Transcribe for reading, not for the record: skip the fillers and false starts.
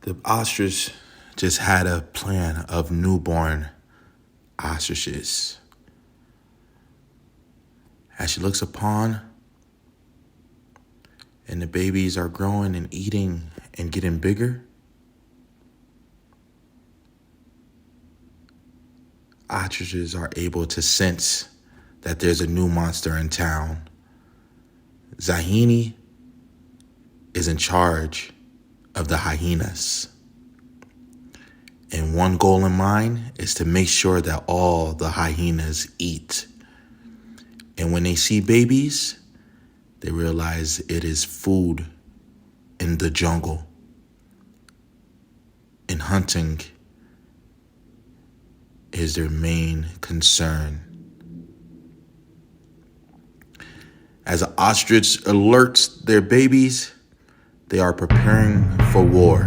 The ostrich just had a plan of newborn ostriches. As she looks upon, and the babies are growing and eating and getting bigger, ostriches are able to sense that there's a new monster in town. Hyena is in charge of the hyenas. And one goal in mind is to make sure that all the hyenas eat. And when they see babies, they realize it is food in the jungle. And hunting is their main concern. As an ostrich alerts their babies, they are preparing for war.